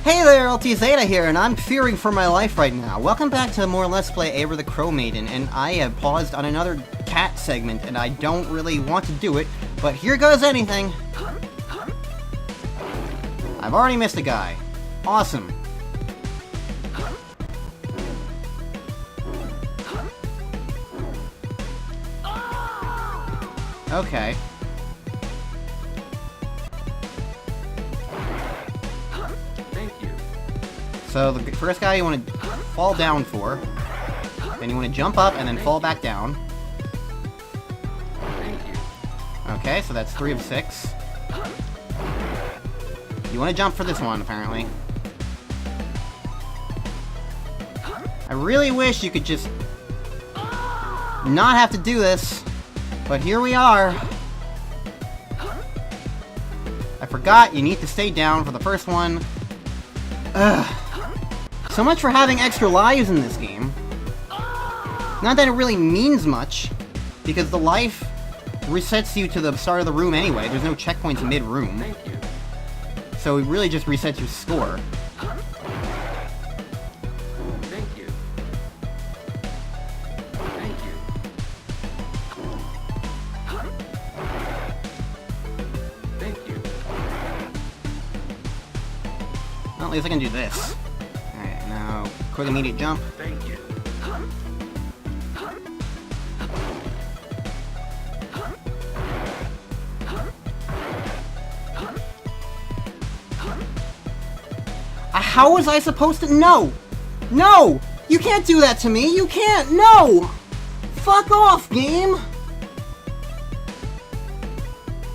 Hey there, LT Zeta here, and I'm fearing for my life right now. Welcome back to more Let's Play Eyra the Crow Maiden, and I have paused on another cat segment, and I don't really want to do it, but here goes anything. I've already missed a guy. Awesome. Okay. So the first guy you want to fall down for, then you want to jump up and then fall back down. Okay, so that's 3 of 6. You want to jump for this one, apparently. I really wish you could just not have to do this, but here we are. I forgot you need to stay down for the first one. Ugh. So much for having extra lives in this game. Not that it really means much, because the life resets you to the start of the room anyway. There's no checkpoints mid-room. So it really just resets your score. Thank you. Well, at least I can do this. Alright, now, quick immediate jump. Thank you. How was I supposed to? No! No! You can't do that to me! You can't! No! Fuck off, game!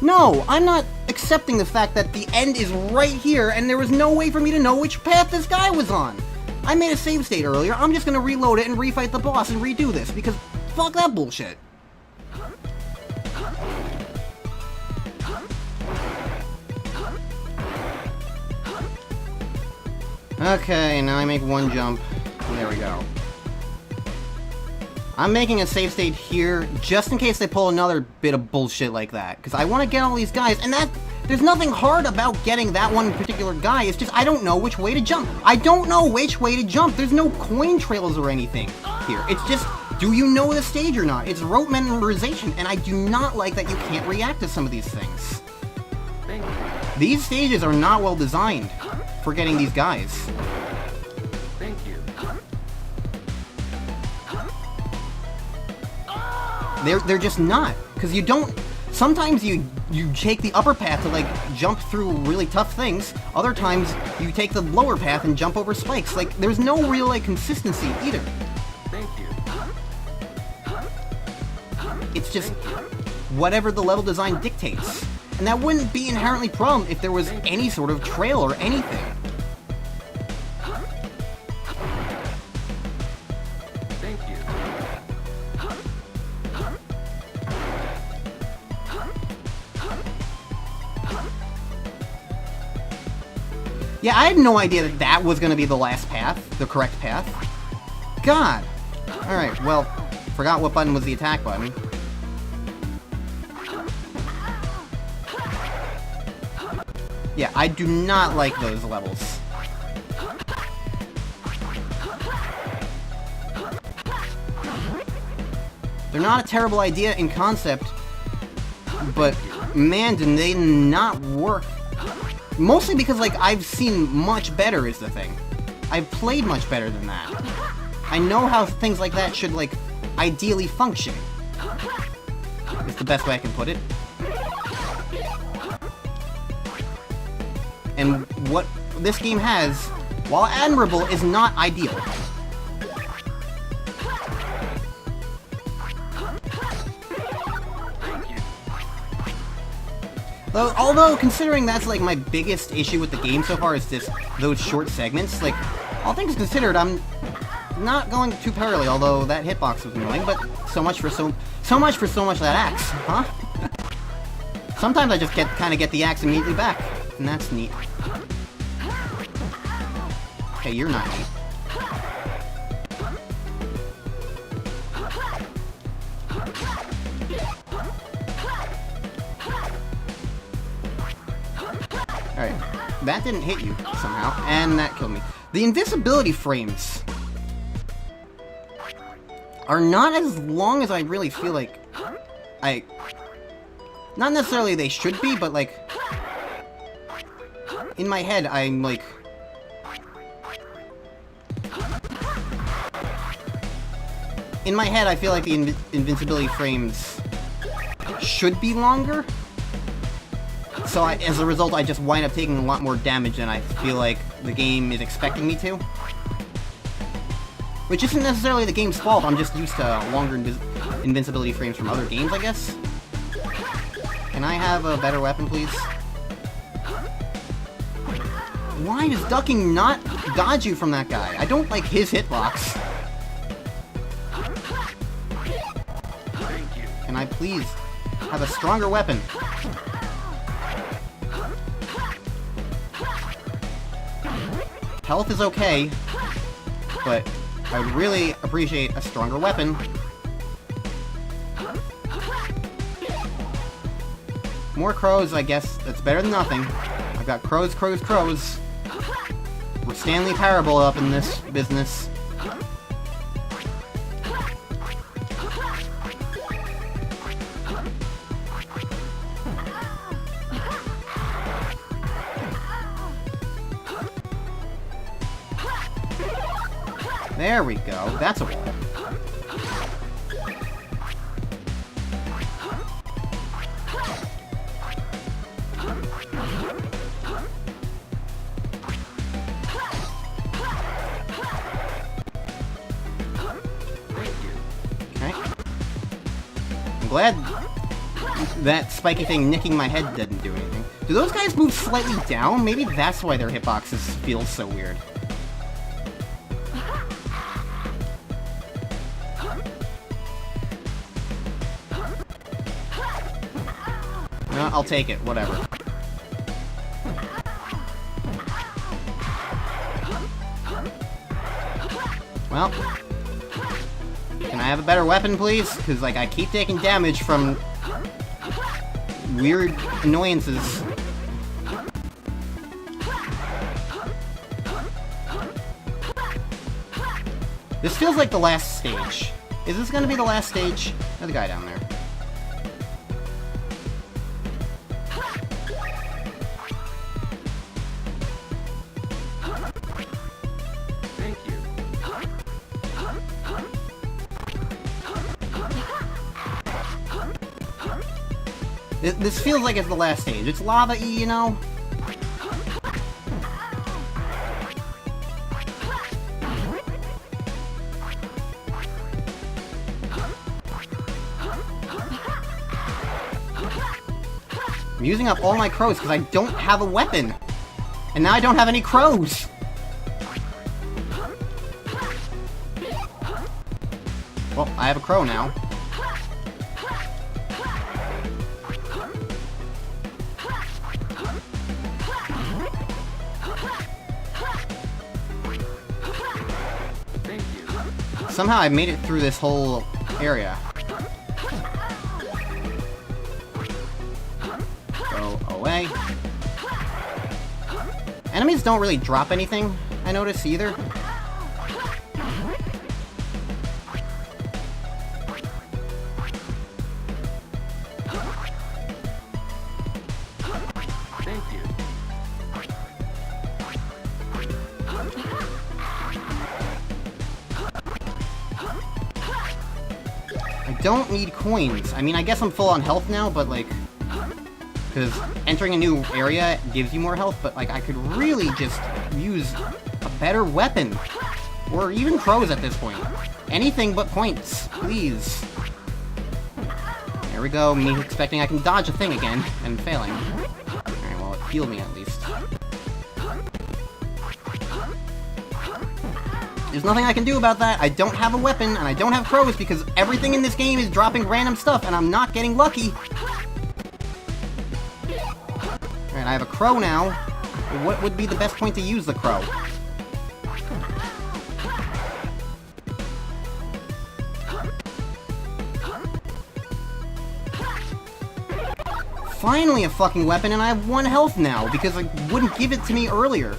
No, I'm not accepting the fact that the end is right here and there was no way for me to know which path this guy was on. I made a save state earlier, I'm just gonna reload it and refight the boss and redo this, because fuck that bullshit. Okay, now I make one jump. There we go. I'm making a save state here just in case they pull another bit of bullshit like that, because I want to get all these guys, and there's nothing hard about getting that one particular guy, it's just I don't know which way to jump. I don't know which way to jump. There's no coin trails or anything here. It's just, do you know the stage or not? It's rote memorization, and I do not like that you can't react to some of these things. These stages are not well designed for getting these guys. Thank you. They're just not, because you don't. Sometimes you take the upper path to like jump through really tough things. Other times you take the lower path and jump over spikes. Like there's no real like consistency either. Thank you. It's just whatever the level design dictates. And that wouldn't be inherently a problem if there was any sort of trail or anything. Thank you. Yeah, I had no idea that that was going to be the last path, the correct path. God. Alright, well, forgot what button was the attack button. Yeah, I do not like those levels. They're not a terrible idea in concept, but man, do they not work. Mostly because, like, I've seen much better is the thing. I've played much better than that. I know how things like that should, like, ideally function. It's the best way I can put it. And what this game has, while admirable, is not ideal. Although, considering that's like my biggest issue with the game so far is just those short segments, like, all things considered, I'm not going too poorly, although that hitbox was annoying, but so much for so much of that axe, huh? Sometimes I just kind of get the axe immediately back, and that's neat. Okay, you're not neat. Alright. that didn't hit you somehow, and that killed me. The invisibility frames are not as long as I really feel like not necessarily they should be, but like, in my head, I'm like, in my head, I feel like the invincibility frames should be longer. So as a result, I just wind up taking a lot more damage than I feel like the game is expecting me to. Which isn't necessarily the game's fault, I'm just used to longer invincibility frames from other games, I guess. Can I have a better weapon, please? Why does ducking not dodge you from that guy? I don't like his hitbox. Thank you. Can I please have a stronger weapon? Health is okay, but I would really appreciate a stronger weapon. More crows, I guess. That's better than nothing. I've got crows, crows, crows. We're Stanley Parable up in this business. There we go. That's a wall. Okay. I'm glad that spiky thing nicking my head didn't do anything. Do those guys move slightly down? Maybe that's why their hitboxes feel so weird. No, I'll take it, whatever. Well, can I have a better weapon, please? Because, like, I keep taking damage from weird annoyances. This feels like the last stage. Is this gonna be the last stage? There's a guy down there. Thank you. This feels like it's the last stage. It's lava-y, you know? I'm using up all my crows because I don't have a weapon. And now I don't have any crows. Well, I have a crow now. Thank you. Somehow I made it through this whole area. Go away. Enemies don't really drop anything, I notice, either. Thank you. I don't need coins. I mean, I guess I'm full on health now, but like... Because entering a new area gives you more health, but like I could really just use a better weapon. Or even crows at this point. Anything but points, please. There we go, me expecting I can dodge a thing again, and failing. Alright, well, it healed me at least. There's nothing I can do about that. I don't have a weapon, and I don't have crows because everything in this game is dropping random stuff, and I'm not getting lucky. Alright, I have a crow now. What would be the best point to use the crow? Finally a fucking weapon, and I have 1 health now, because it wouldn't give it to me earlier.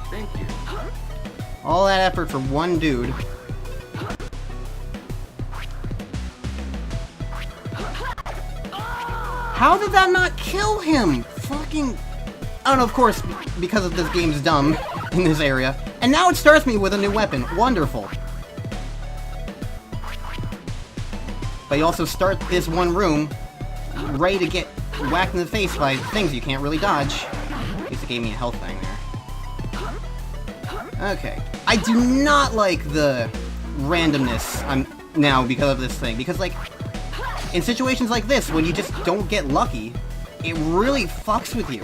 Thank you. All that effort for 1 dude. How did that not kill him? Fucking... Oh no, of course, because of this game's dumb in this area. And now it starts me with a new weapon. Wonderful. But you also start this one room ready to get whacked in the face by things you can't really dodge. At least it gave me a health thing there. Okay. I do not like the randomness now because of this thing. Because, like, in situations like this, when you just don't get lucky, it really fucks with you.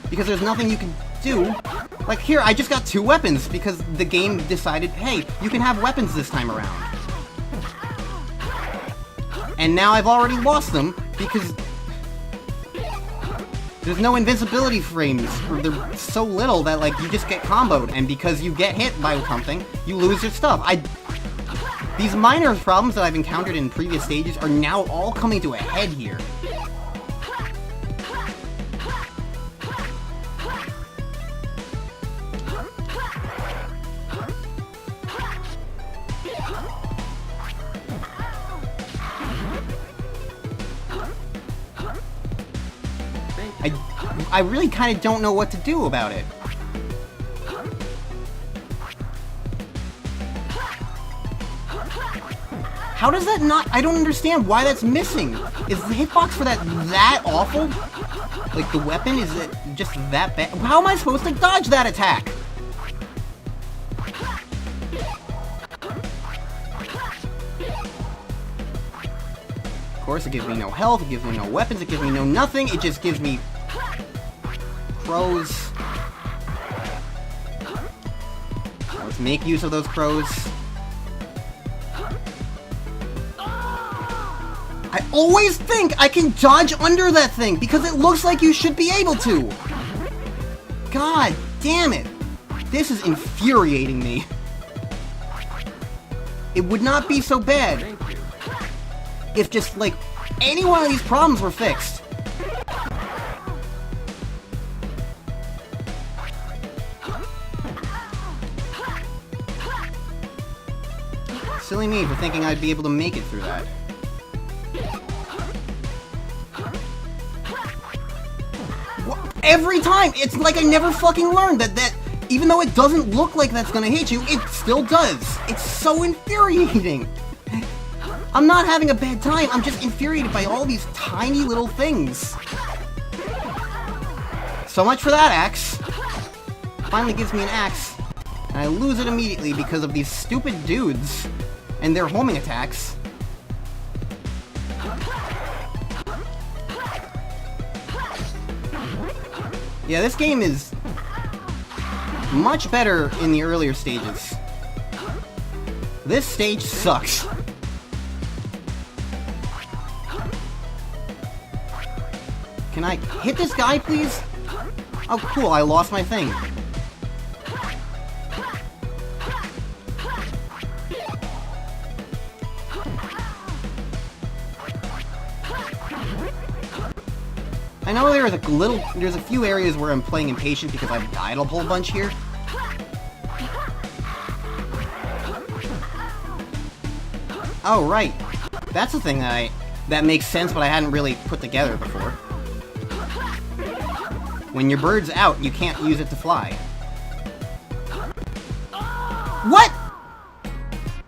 Because there's nothing you can do. Like here, I just got 2 weapons because the game decided, hey, you can have weapons this time around. And now I've already lost them because there's no invincibility frames. Or they're so little that, like, you just get comboed, and because you get hit by something, you lose your stuff. These minor problems that I've encountered in previous stages are now all coming to a head here. I really kind of don't know what to do about it. How does that not... I don't understand why that's missing. Is the hitbox for that awful? Like, the weapon, is it just that bad? How am I supposed to dodge that attack? Of course, it gives me no health, it gives me no weapons, it gives me no nothing, it just gives me... crows. Let's make use of those crows. I always think I can dodge under that thing because it looks like you should be able to. God damn it. This is infuriating me. It would not be so bad if just, like, any one of these problems were fixed. Silly me for thinking I'd be able to make it through that. Every time! It's like I never fucking learned that even though it doesn't look like that's gonna hit you, it still does. It's so infuriating. I'm not having a bad time, I'm just infuriated by all these tiny little things. So much for that axe. Finally gives me an axe, and I lose it immediately because of these stupid dudes and their homing attacks. Yeah, this game is much better in the earlier stages. This stage sucks. Can I hit this guy, please? Oh, cool, I lost my thing. I know there's a few areas where I'm playing impatient because I've died a whole bunch here. Oh, right. That's the thing that makes sense, but I hadn't really put together before. When your bird's out, you can't use it to fly. What?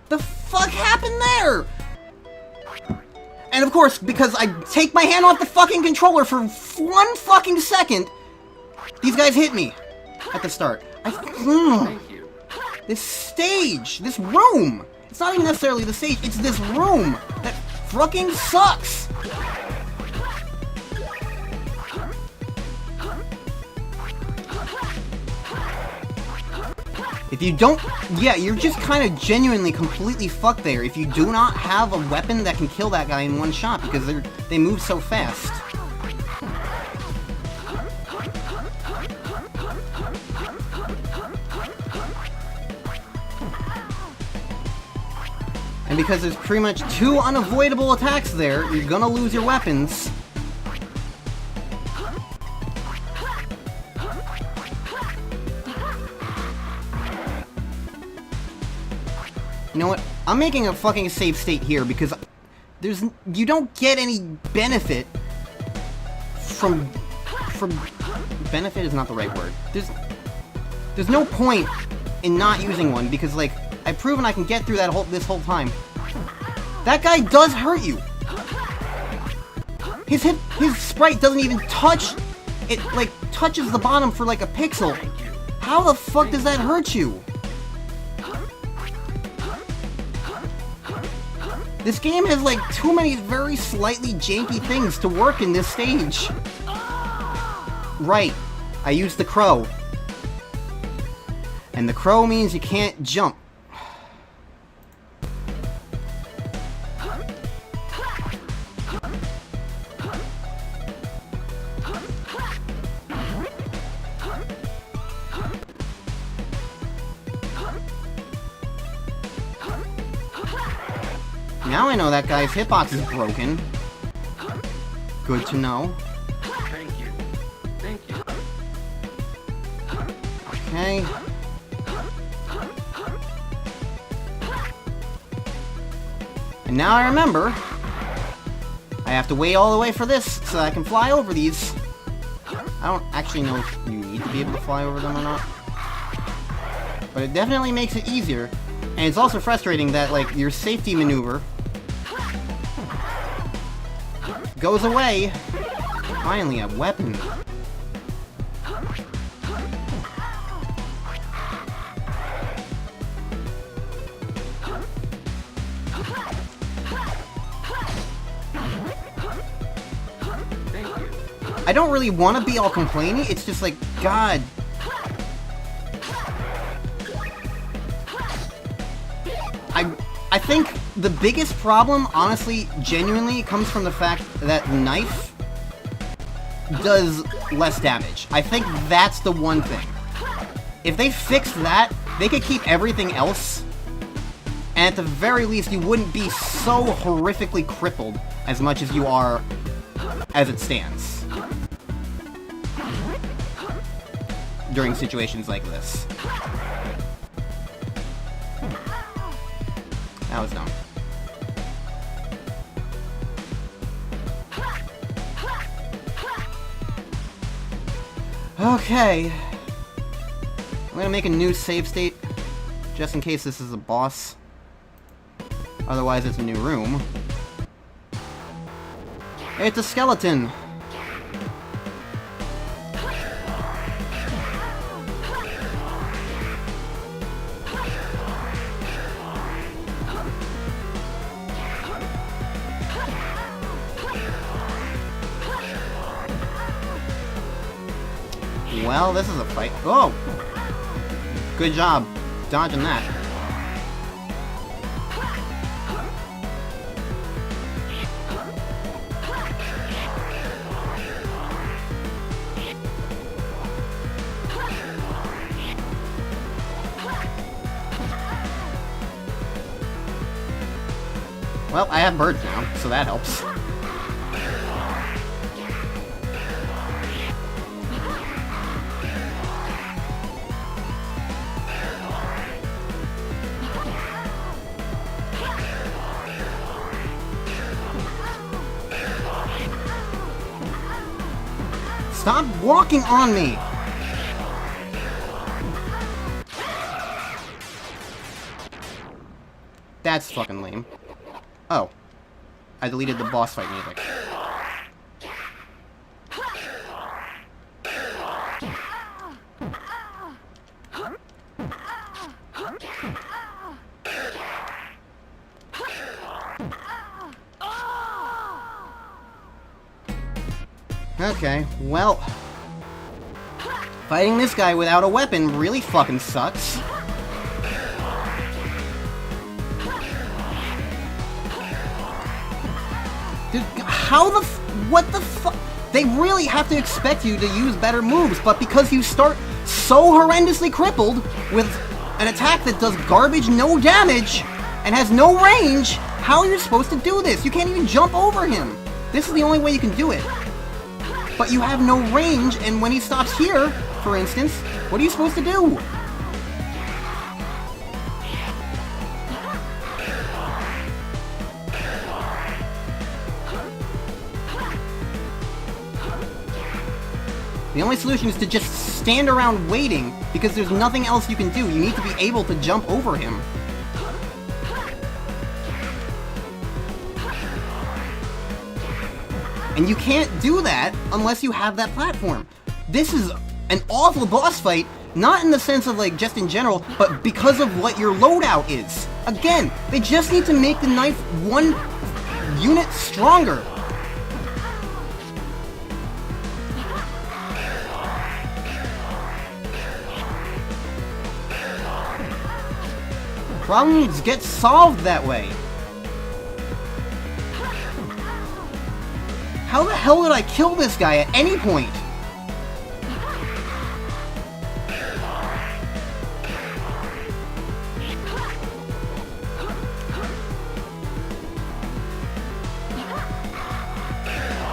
The fuck happened there? And of course, because I take my hand off the fucking controller for 1 fucking second, these guys hit me at the start. Thank you. This stage, this room. It's not even necessarily the stage, it's this room that fucking sucks. If you don't... Yeah, you're just kind of genuinely completely fucked there if you do not have a weapon that can kill that guy in one shot, because they move so fast. And because there's pretty much 2 unavoidable attacks there, you're gonna lose your weapons. You know what? I'm making a fucking save state here because you don't get any benefit from benefit is not the right word. There's no point in not using one because, like, I've proven I can get through this whole time. That guy does hurt you. His sprite doesn't even touch it, like touches the bottom for like a pixel. How the fuck does that hurt you? This game has, like, too many very slightly janky things to work in this stage. Right. I used the crow. And the crow means you can't jump. Now I know that guy's hitbox is broken. Good to know. Thank you. Thank you. Okay. And now I remember, I have to wait all the way for this so I can fly over these. I don't actually know if you need to be able to fly over them or not. But it definitely makes it easier. And it's also frustrating that, like, your safety maneuver goes away. Finally, a weapon. I don't really want to be all complaining, it's just like, God. I think the biggest problem, honestly, genuinely, comes from the fact that knife does less damage. I think that's the one thing. If they fixed that, they could keep everything else, and at the very least, you wouldn't be so horrifically crippled as much as you are as it stands during situations like this. That was dumb. Okay. I'm gonna make a new save state, just in case this is a boss. Otherwise, it's a new room. It's a skeleton! Well, this is a fight. Oh! Good job dodging that. Well, I have birds now, so that helps. Stop walking on me! That's fucking lame. Oh. I deleted the boss fight music. Okay, well, fighting this guy without a weapon really fucking sucks. How the what the fuck? They really have to expect you to use better moves, but because you start so horrendously crippled with an attack that does garbage, no damage, and has no range, how are you supposed to do this? You can't even jump over him. This is the only way you can do it. But you have no range, and when he stops here, for instance, what are you supposed to do? The only solution is to just stand around waiting, because there's nothing else you can do. You need to be able to jump over him. And you can't do that unless you have that platform. This is an awful boss fight, not in the sense of like just in general, but because of what your loadout is. Again, they just need to make the knife one unit stronger. Problems get solved that way. How the hell did I kill this guy at any point?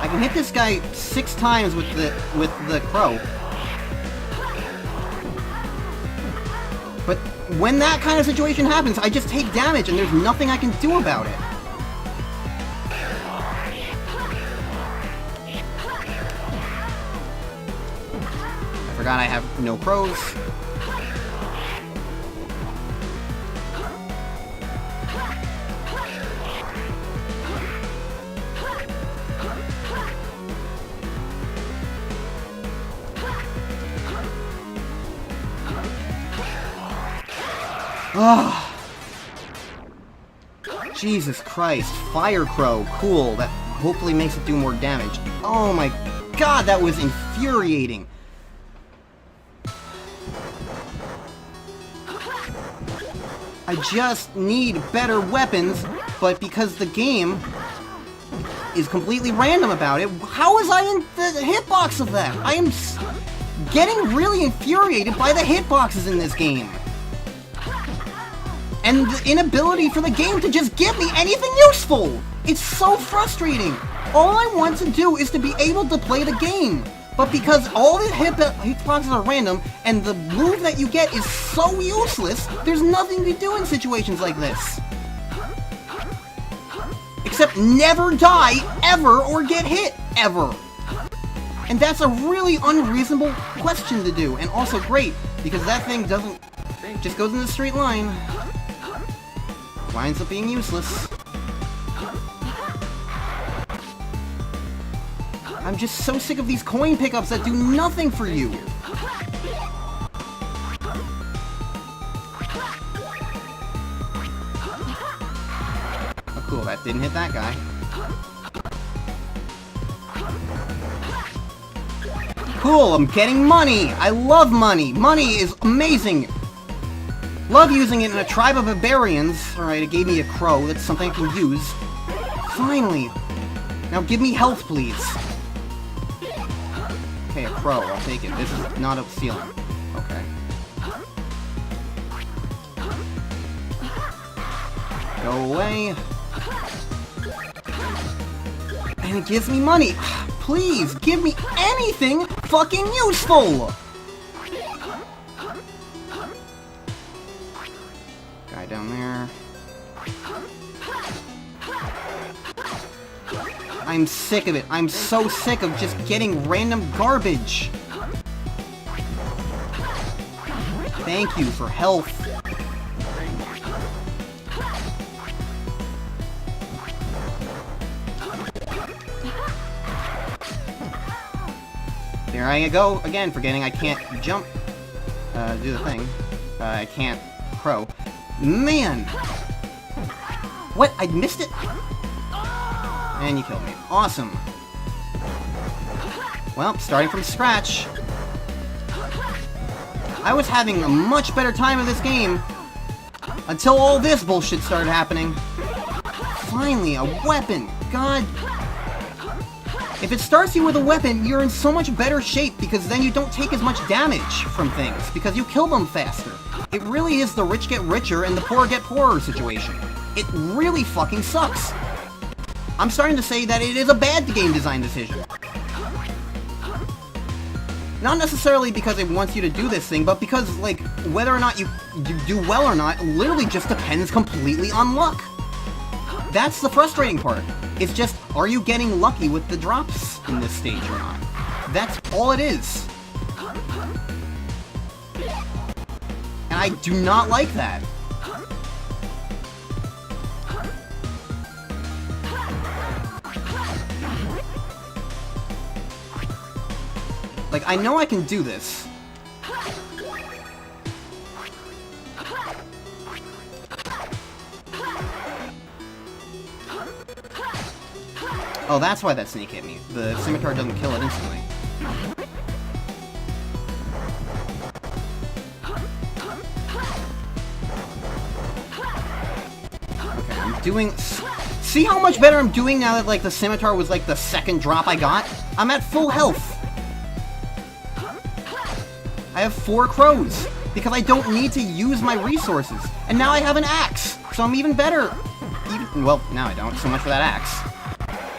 I can hit this guy 6 times with the crow. But when that kind of situation happens, I just take damage and there's nothing I can do about it. I forgot I have no crows. Ah, Jesus Christ, Fire Crow, cool, that hopefully makes it do more damage. Oh my god, that was infuriating. I just need better weapons, but because the game is completely random about it, how was I in the hitbox of that? I am getting really infuriated by the hitboxes in this game. And the inability for the game to just give me anything useful! It's so frustrating! All I want to do is to be able to play the game! But because all the hitboxes are random, and the move that you get is so useless, there's nothing to do in situations like this. Except never die, ever, or get hit, ever! And that's a really unreasonable question to do, and also great, because that thing doesn't... just goes in a straight line. Winds up being useless. I'm just so sick of these coin pickups that do nothing for you. Oh cool, that didn't hit that guy. Cool, I'm getting money! I love money! Money is amazing! Love using it in a tribe of barbarians. Alright, it gave me a crow. That's something I can use. Finally! Now give me health, please. Okay, a crow. I'll take it. This is not a ceiling. Okay. Go away. And it gives me money. Please, give me anything fucking useful! Guy down there. I'm sick of it. I'm so sick of just getting random garbage. Thank you for health. There I go again, forgetting I can't jump. Do the thing. I can't crow. Man! What? I missed it? And you killed me. Awesome. Well, starting from scratch. I was having a much better time of this game until all this bullshit started happening. Finally, a weapon. God. If it starts you with a weapon, you're in so much better shape because then you don't take as much damage from things because you kill them faster. It really is the rich get richer and the poor get poorer situation. It really fucking sucks. I'm starting to say that it is a bad game design decision. Not necessarily because it wants you to do this thing, but because, like, whether or not you do well or not literally just depends completely on luck. That's the frustrating part. It's just, are you getting lucky with the drops in this stage or not? That's all it is. And I do not like that. Like, I know I can do this. Oh, that's why that snake hit me. The scimitar doesn't kill it instantly. Okay, I'm doing... See how much better I'm doing now that, like, the scimitar was, like, the second drop I got? I'm at full health. I have 4 crows, because I don't need to use my resources. And now I have an axe, so I'm even better. Well, now I don't, so much for that axe.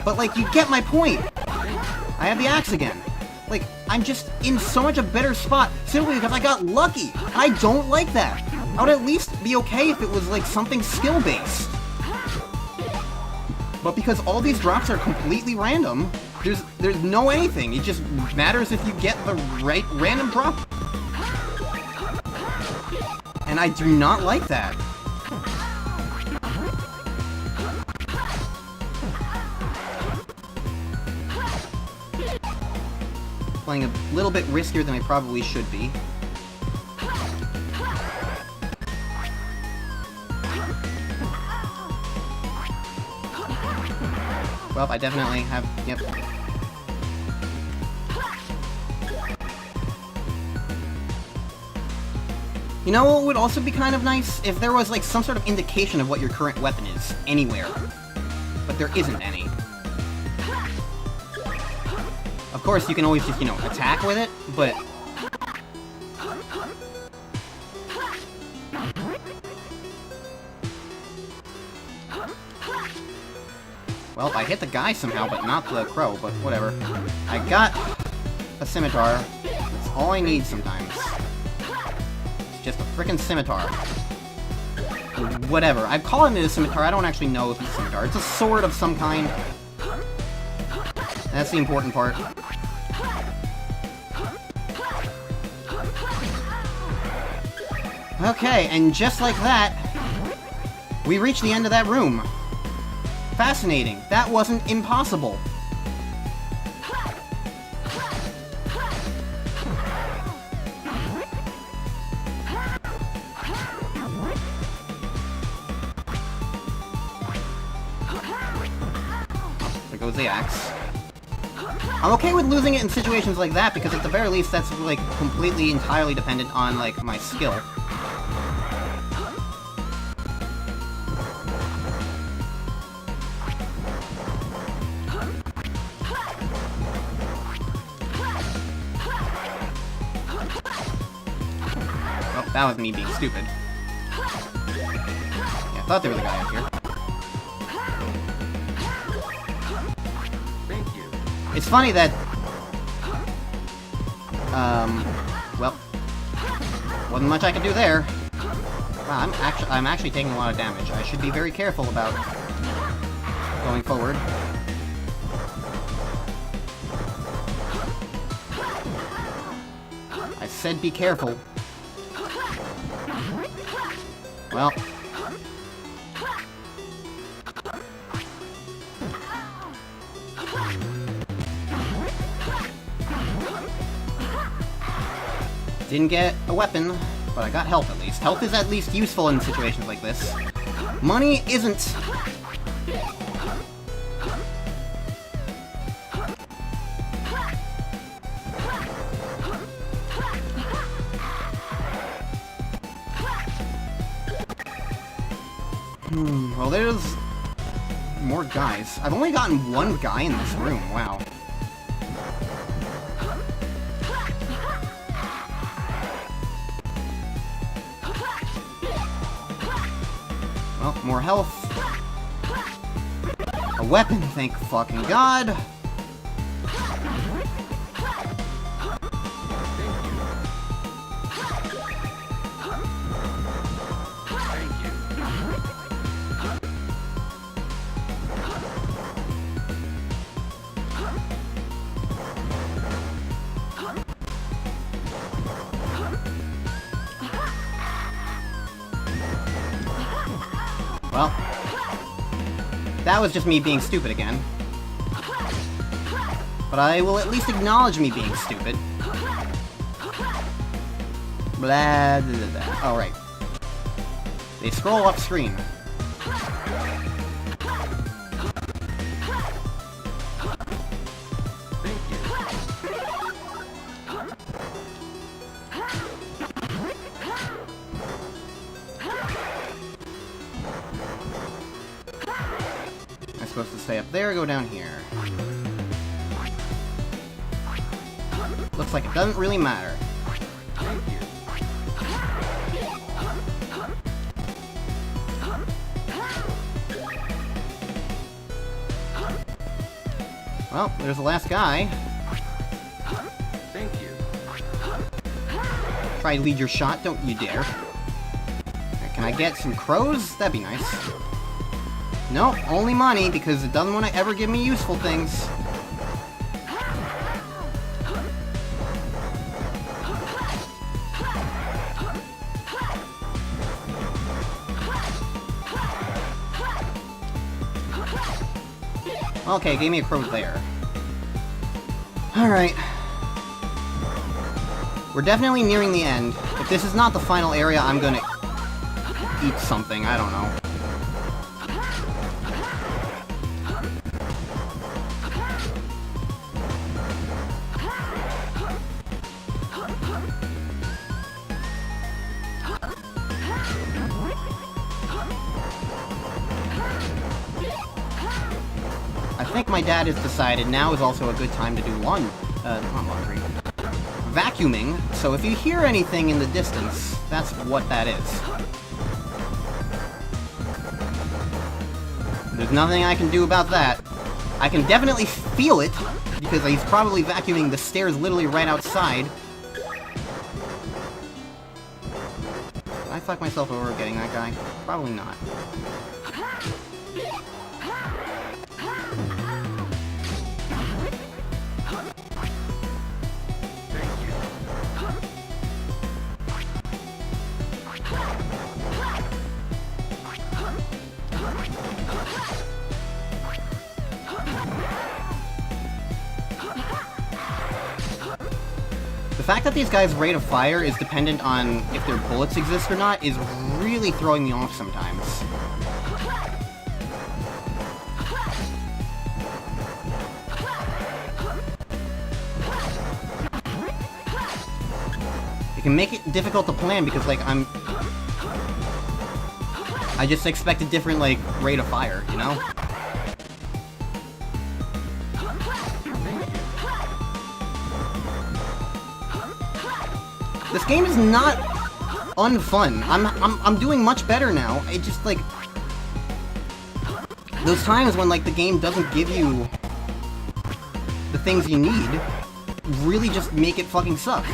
But, like, you get my point. I have the axe again. Like, I'm just in so much a better spot, simply because I got lucky. I don't like that. I would at least be okay if it was, like, something skill-based. But because all these drops are completely random, there's no anything. It just matters if you get the right random drop. And I do not like that. Playing a little bit riskier than I probably should be. Well, I definitely have... Yep. You know what would also be kind of nice? If there was, like, some sort of indication of what your current weapon is, anywhere. But there isn't any. Of course, you can always just, you know, attack with it, but... Well, I hit the guy somehow, but not the crow, but whatever. I got a scimitar. That's all I need sometimes. It's just a frickin' scimitar. Whatever. I'm calling it a scimitar. I don't actually know if it's a scimitar. It's a sword of some kind. That's the important part. Okay, and just like that, we reach the end of that room. Fascinating. That wasn't impossible. There goes the axe. I'm okay with losing it in situations like that, because at the very least that's, like, completely, entirely dependent on, like, my skill. Oh, that was me being stupid. Yeah, I thought there was a guy up here. It's funny that, well, wasn't much I could do there. Wow, I'm actually taking a lot of damage. I should be very careful about going forward. I said be careful. Well. Didn't get a weapon, but I got health at least. Health is at least useful in situations like this. Money isn't. Well, there's more guys. I've only gotten one guy in this room, wow. More health. A weapon, thank fucking God. Well, that was just me being stupid again. But I will at least acknowledge me being stupid. Blah, blah, blah, blah. Alright. They scroll off screen. I'm supposed to stay up there, go down here. Looks like it doesn't really matter. Well, there's the last guy. Thank you. Try to lead your shot, don't you dare. Can I get some crows? That'd be nice. Nope, only money, because it doesn't want to ever give me useful things. Okay, gave me a crow there. Alright. We're definitely nearing the end. If this is not the final area, I'm gonna eat something, I don't know. I think my dad has decided now is also a good time to do not laundry. Vacuuming, so if you hear anything in the distance, that's what that is. There's nothing I can do about that. I can definitely feel it, because he's probably vacuuming the stairs literally right outside. Did I fuck myself over getting that guy? Probably not. The fact that these guys' rate of fire is dependent on if their bullets exist or not is really throwing me off sometimes. It can make it difficult to plan because, like, I just expect a different, like, rate of fire, you know? This game is not unfun. I'm doing much better now. It just, like, those times when, like, the game doesn't give you the things you need really just make it fucking suck.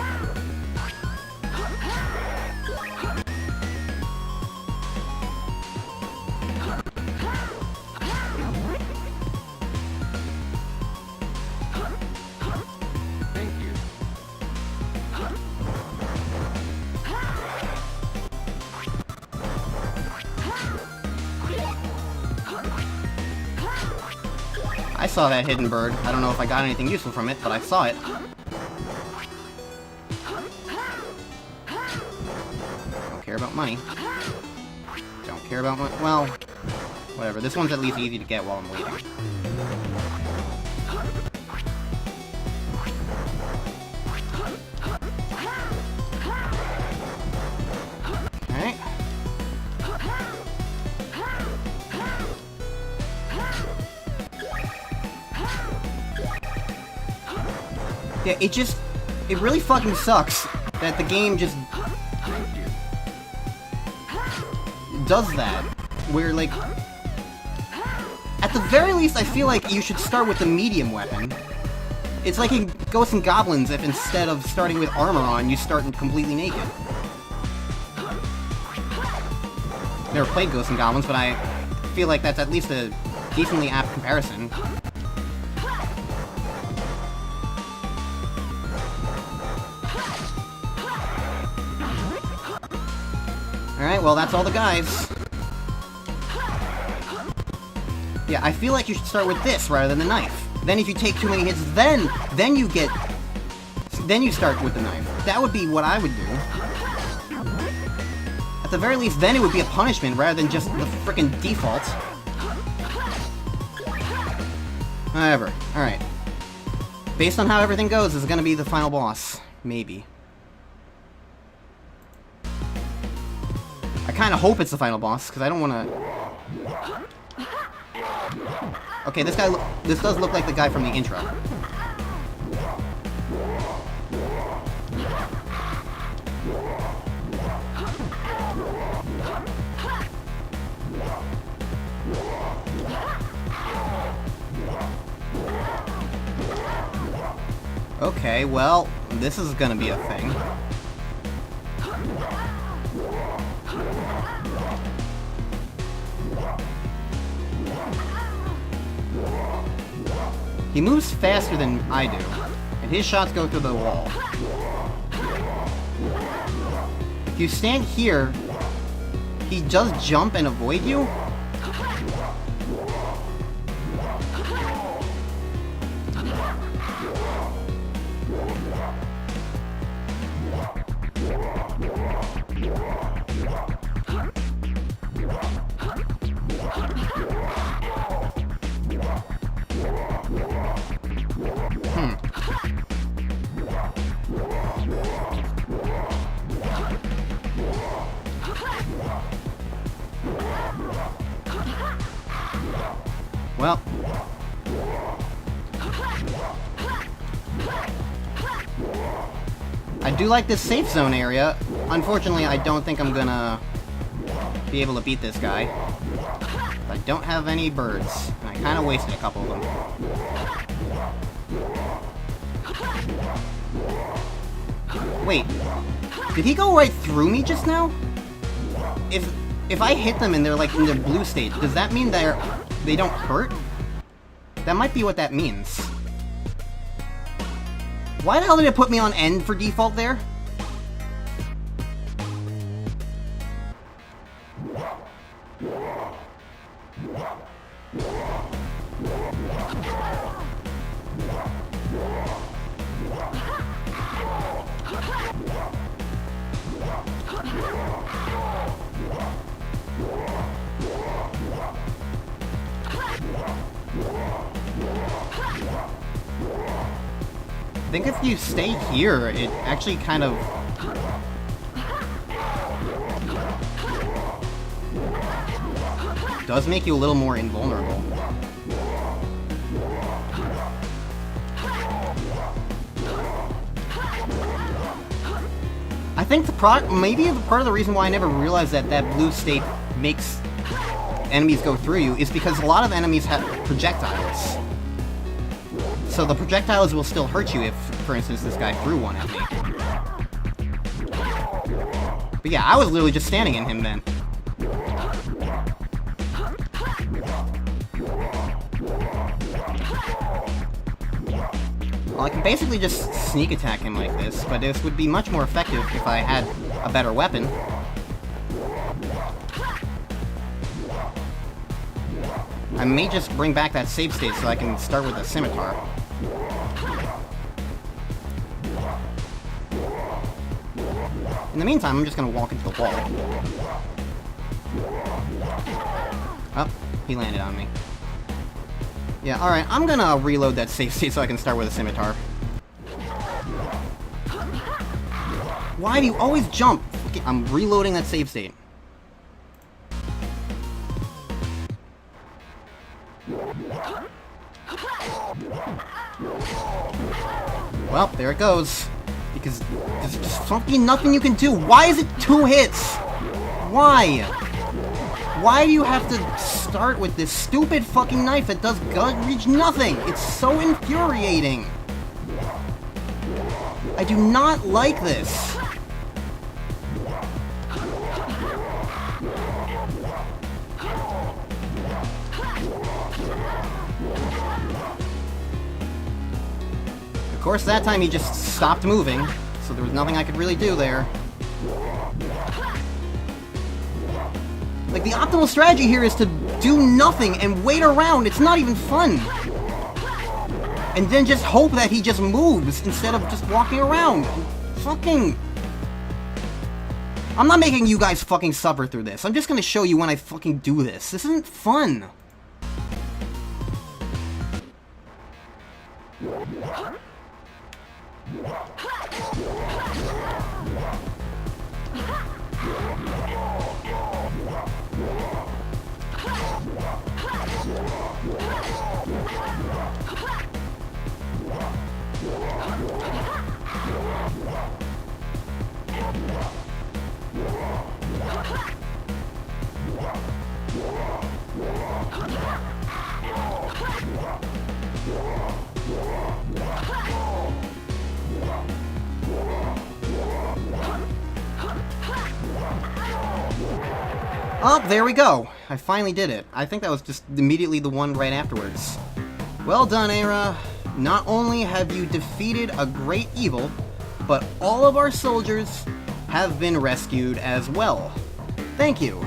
I saw that hidden bird. I don't know if I got anything useful from it, but I saw it. Don't care about money. Don't care about money. Well, whatever. This one's at least easy to get while I'm waiting. Okay. Yeah, it really fucking sucks that the game just does that. where, like... At the very least, I feel like you should start with the medium weapon. It's like in Ghosts and Goblins if instead of starting with armor on, you start completely naked. Never played Ghosts and Goblins, but I feel like that's at least a decently apt comparison. Alright, well that's all the guys. Yeah, I feel like you should start with this rather than the knife. Then if you take too many hits, then you start with the knife. That would be what I would do. At the very least, then it would be a punishment rather than just the frickin' default. However, alright. Based on how everything goes, this is gonna be the final boss. Maybe. I kinda hope it's the final boss, because I don't wanna... Okay, this does look like the guy from the intro. Okay, well, this is gonna be a thing. He moves faster than I do, and his shots go through the wall. If you stand here, he does jump and avoid you? Well. I do like this safe zone area. Unfortunately, I don't think I'm gonna be able to beat this guy. I don't have any birds, and I kinda wasted a couple of them. Wait, did he go right through me just now? If I hit them and they're like in their blue state, does that mean they don't hurt? That might be what that means. Why the hell did it put me on N for default there? I think if you stay here, it actually kind of... does make you a little more invulnerable. I think maybe part of the reason why I never realized that blue state makes enemies go through you is because a lot of enemies have projectiles. So the projectiles will still hurt you if, for instance, this guy threw one at me. But yeah, I was literally just standing in him then. Well, I can basically just sneak attack him like this, but this would be much more effective if I had a better weapon. I may just bring back that save state so I can start with a scimitar. In the meantime, I'm just gonna walk into the wall. Oh, he landed on me. Yeah, alright, I'm gonna reload that save state so I can start with a scimitar. Why do you always jump? Okay, I'm reloading that save state. Well, there it goes. Because there's just fucking nothing you can do. Why is it 2 hits? Why? Why do you have to start with this stupid fucking knife that does reach nothing? It's so infuriating. I do not like this. Of course, that time he just stopped moving, so there was nothing I could really do there. Like, the optimal strategy here is to do nothing and wait around. It's not even fun. And then just hope that he just moves instead of just walking around. Fucking... I'm not making you guys fucking suffer through this. I'm just gonna show you when I fucking do this. This isn't fun. Oh, there we go. I finally did it. I think that was just immediately the one right afterwards. Well done, Eyra. Not only have you defeated a great evil, but all of our soldiers have been rescued as well. Thank you.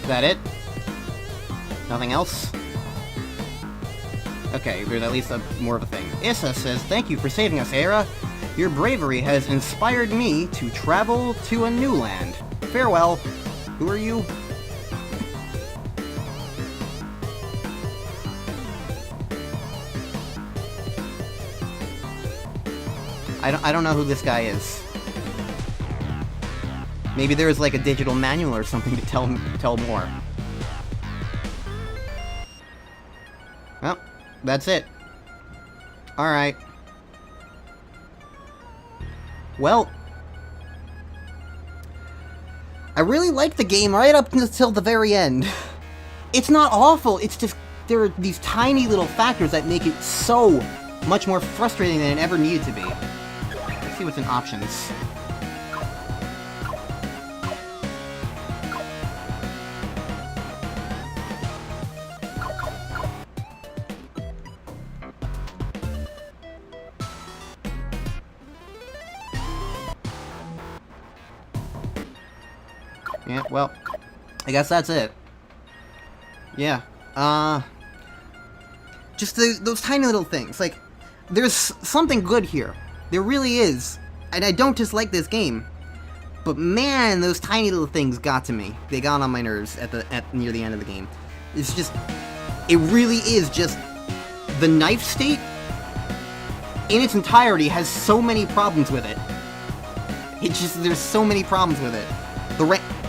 Is that it? Nothing else? Okay, there's at least more of a thing. Issa says, thank you for saving us, Eyra. Your bravery has inspired me to travel to a new land. Farewell. Who are you? I don't know who this guy is. Maybe there is like a digital manual or something to tell more. Well, that's it. Alright. Well, I really like the game right up until the very end. It's not awful, it's just there are these tiny little factors that make it so much more frustrating than it ever needed to be. Let's see what's in options. Yeah, well, I guess that's it. Yeah, just those tiny little things. Like, there's something good here. There really is. And I don't dislike this game. But man, those tiny little things got to me. They got on my nerves near the end of the game. It's just, it really is just, the knife state, in its entirety, has so many problems with it. There's so many problems with it.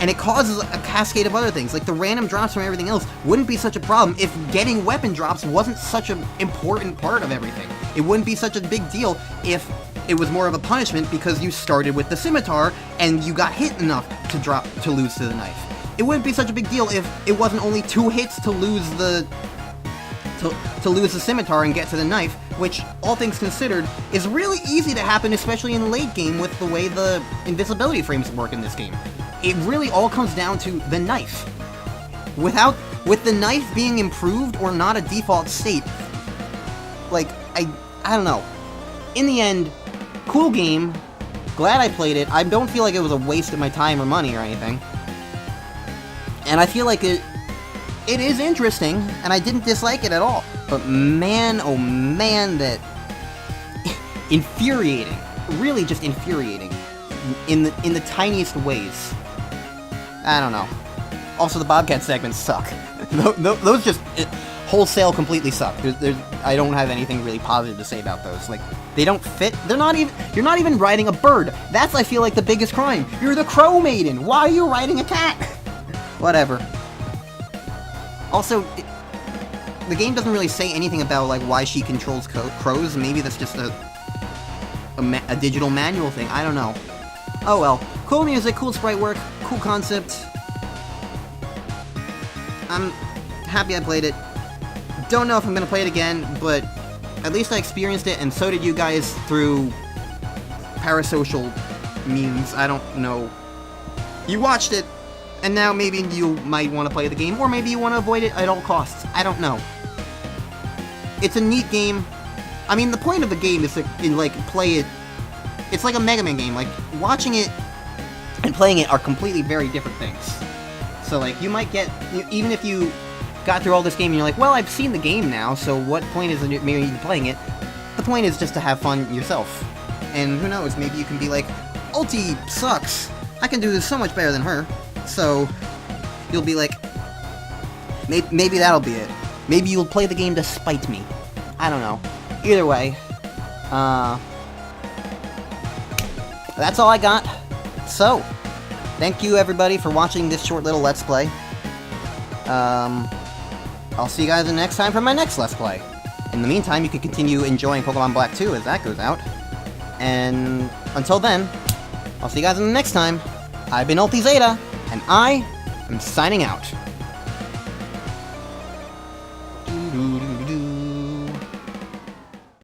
And it causes a cascade of other things, like the random drops from everything else wouldn't be such a problem if getting weapon drops wasn't such an important part of everything. It wouldn't be such a big deal if it was more of a punishment because you started with the scimitar and you got hit enough to lose to the knife. It wouldn't be such a big deal if it wasn't only 2 hits to lose the scimitar and get to the knife, which, all things considered, is really easy to happen, especially in late game with the way the invisibility frames work in this game. It really all comes down to the knife. With the knife being improved or not a default state, like, I don't know. In the end, cool game. Glad I played it. I don't feel like it was a waste of my time or money or anything. And I feel like it is interesting, and I didn't dislike it at all. But man, oh man, that infuriating. Really just infuriating. In the tiniest ways. I don't know. Also, the Bobcat segments suck. Those just wholesale completely suck. I don't have anything really positive to say about those. Like, they don't fit. You're not even riding a bird. That's, I feel like, the biggest crime. You're the crow maiden. Why are you riding a cat? Whatever. Also, the game doesn't really say anything about, like, why she controls crows. Maybe that's just a digital manual thing. I don't know. Oh well. Cool music, cool sprite work, cool concept. I'm happy I played it. Don't know if I'm gonna play it again, but at least I experienced it, and so did you guys through parasocial means. I don't know. You watched it, and now maybe you might want to play the game, or maybe you want to avoid it at all costs. I don't know. It's a neat game. I mean, the point of the game is to, like, play it. It's like a Mega Man game. Like, watching it and playing it are completely very different things. So, like, you might get, even if you got through all this game and you're like, well, I've seen the game now, so what point is it maybe playing it? The point is just to have fun yourself. And who knows, maybe you can be like, Ulti sucks. I can do this so much better than her. So, you'll be like, maybe that'll be it. Maybe you'll play the game to spite me. I don't know. Either way, that's all I got. So, thank you everybody for watching this short little Let's Play. I'll see you guys the next time for my next Let's Play. In the meantime, you can continue enjoying Pokemon Black 2 as that goes out. And until then, I'll see you guys in the next time. I've been Ulti Zeta, and I am signing out.